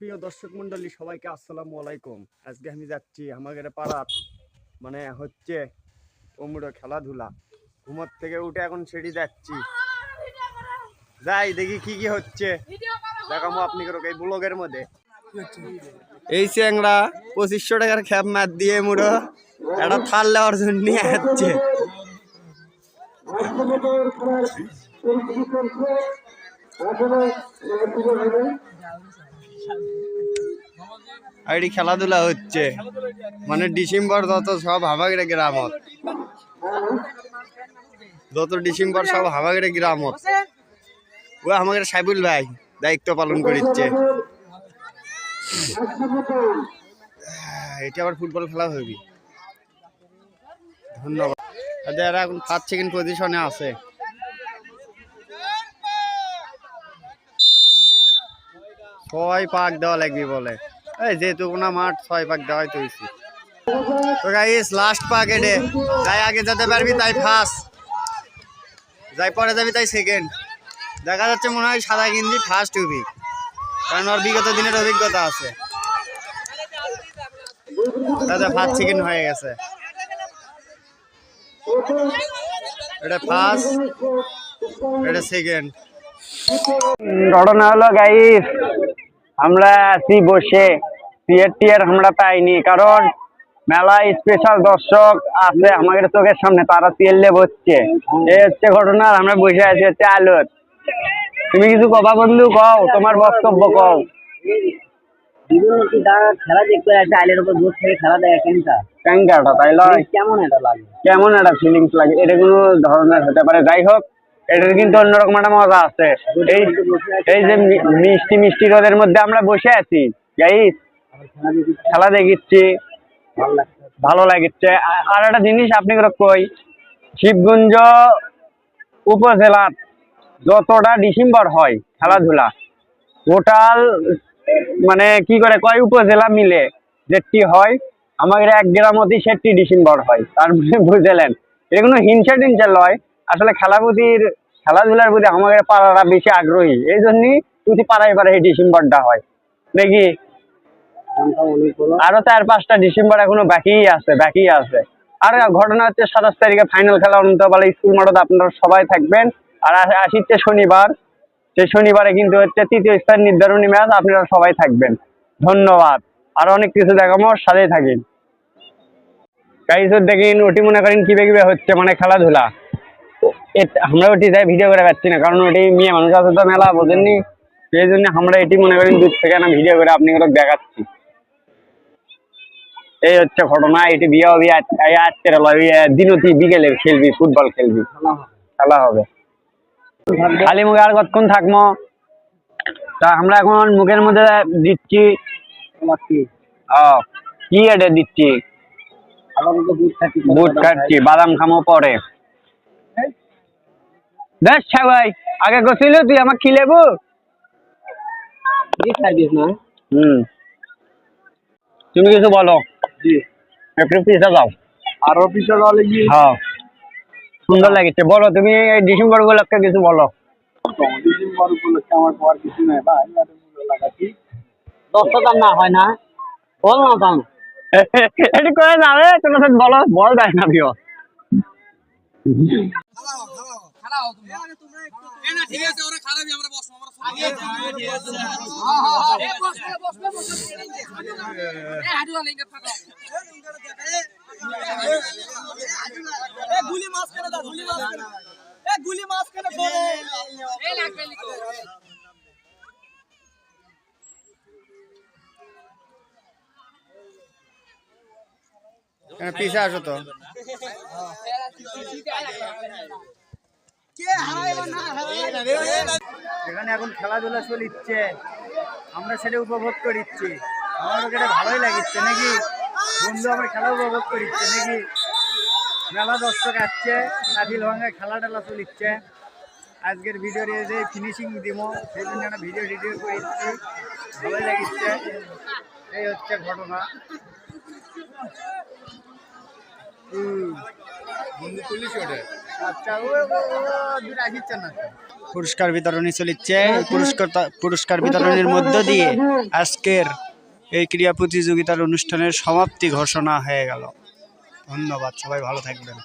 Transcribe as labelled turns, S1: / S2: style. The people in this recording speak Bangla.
S1: প্রিয় দর্শক মন্ডলী সবাইকে আসসালামু আলাইকুম। আজকে আমি যাচ্ছি আমাদের পাড়াত মানে হচ্ছে ওমুড়ো খেলাধুলা। ঘুমোর থেকে উঠে এখন সেটি যাচ্ছি, যাই দেখি কি কি হচ্ছে দেখাবো আপনি এই ব্লগের মধ্যে। এই চ্যাংড়া 2500 টাকার খ্যাপ মার দিয়ে মুড়ো একটা থাল নেওয়ার জন্য যাচ্ছে। আর খেলাধুলা হচ্ছে মানে ডিসেম্বর যত সব হাবাগড়ে গ্রামত, যত ডিসেম্বর সব হাবাগড়ে গ্রামত। ও আমাদের সাইবুল ভাই দায়িত্ব পালন করছে। এটা আবার ফুটবল খেলা হবি। ধন্যবাদ। এরা এখন 5 সেকেন্ড পজিশনে আছে। ছয় পাক দেওয়া লাগবে বলে, এই যেহেতু কোনা মাঠ 6 পাক দেওয়াই তো হয়েছে। তো গাইস লাস্ট পাক এডে, যাই আগে যেতে পারবি তাই ফার্স্ট, যাই পরে যাবি তাই সেকেন্ড। দেখা যাচ্ছে মনে হয় সাদা গিন্দি ফার্স্ট হবি, কারণ ওর বিগত দিনের অভিজ্ঞতা আছে। দাদা 5 সেকেন্ড হয়ে গেছে, এটা ফার্স্ট এটা সেকেন্ড। ঘটনা হলো গাইস, আমরা আছি বসে, টিয়ার আমরা পাইনি, কারণ মেলায় স্পেশাল দর্শক আছে আমাদের চোখের সামনে, তারা সিএলএ বসছে। এই হচ্ছে ঘটনা, আমরা বসে আছি হচ্ছে আলোর। তুমি কিছু কথা বন্ধু কও, তোমার বক্তব্য কও।
S2: খেলা দেখতে আছে আইলের উপর বসে থেকে খেলা দেখে
S1: ক্যাঙ্কাটা তাই লয়,
S2: কেমন এটা লাগে,
S1: কেমন একটা ফিলিংস লাগে, এটা কোনো ধরনের হতে পারে। যাই হোক, এটার কিন্তু অন্যরকম একটা মজা আছে। এই যে মিষ্টি মিষ্টি রোদের মধ্যে আমরা বসে আছি গাইস, খেলা দেখিচ্ছি, ভালো লাগছে। আর একটা জিনিস আপনি কই, শিবগঞ্জ উপজেলার যতটা ডিসেম্বর হয় খেলাধুলা, টোটাল মানে কি করে কয় উপজেলা মিলে যেটি হয়, আমাদের এক গ্রামতি সেটি ডিসেম্বর হয়। তার মানে বুঝলেন, এটা কোনো হিংসা টিংসা লয়, আসলে খেলাধুলার প্রতি আমাদের পাড়ারা বেশি আগ্রহী, এই জন্যই প্রতি পাড়ায় পাড়ায় ডিসেম্বরটা হয় নাকি। আরো 4-5টা ডিসেম্বর এখনো বাকি আছে। আর ঘটনা হচ্ছে 27 তারিখে ফাইনাল খেলা অনুষ্ঠিত হবে স্কুল মাঠে, আপনারা সবাই থাকবেন। আর আসছে শনিবার, সেই শনিবারে কিন্তু হচ্ছে 3য় স্থান নির্ধারণী ম্যাচ, আপনারা সবাই থাকবেন। ধন্যবাদ। আর অনেক কিছু দেখাবো, সাথেই থাকেন গাইস। দেখেন ওটি মনে করেন কিভাবে হচ্ছে মানে খেলাধুলা, আমরা ওটি যাই ভিডিও করে পাচ্ছি না, কারণ ওটি মেয়ে মানুষ আছে তো মেলা বোঝেননি, সেই জন্য আমরা এটি মনে করেন দূর থেকে না ভিডিও করে আপনাদের দেখাচ্ছি। এই হচ্ছে ঘটনা, এটি বিয়ে হবে আজকের দিনতি বিকেলে খেলবি, ফুটবল খেলবি, খেলা হবে। খালি মুখে আর কতক্ষণ থাকবো, তা আমরা এখন মুখের মধ্যে দিচ্ছি কি এটা দিচ্ছি, বুট খাচ্ছি, বাদাম খামো পরে। দেখ ভাই আগে গেছিল, তুই আমার খিলেবু না। তুমি কিছু বলো, একটু পিছিয়ে যাও, আরো পিছিয়ে যাওয়া কি। হ্যাঁ সুন্দর লাগছে, বলো তুমি এই ডিসেম্বর উপলক্ষে কিছু বলো।
S2: ডিসেম্বর উপলক্ষে আমার পর কিছু নেই ভাই, লাগাচ্ছি 10টা না হয় না, বল না দাম
S1: এটি করে যাবে, তোমার সাথে বলো, বল দেয় না বিও। পিছে আসো তো, এখানে এখন খেলাধুলা চলিচ্ছে, আমরা সেটা উপভোগ করিচ্ছি, আমার ওখানে ভালোই লাগিচ্ছে নাকি বন্ধু, আমার খেলা উপভোগ করিচ্ছে নাকি। মেলা দর্শক আসছে, কাঠিল ভাঙা খেলা টেলা চলিচ্ছে। আজকের ভিডিওর যে ফিনিশিং দিব, সেই জন্য একটা ভিডিও করিচ্ছি, ভালোই লাগিচ্ছে। এই হচ্ছে ঘটনা। বন্ধু তুলিস ওটা, আচ্ছা ও দূরে আসিচ্ছে না।
S3: পুরস্কার বিতরণী চলিচ্ছে। এই পুরস্কার বিতরণের মধ্য দিয়ে আজকের এই ক্রীড়া প্রতিযোগিতার অনুষ্ঠানের সমাপ্তি ঘোষণা হয়ে গেল। ধন্যবাদ, সবাই ভালো থাকবেন।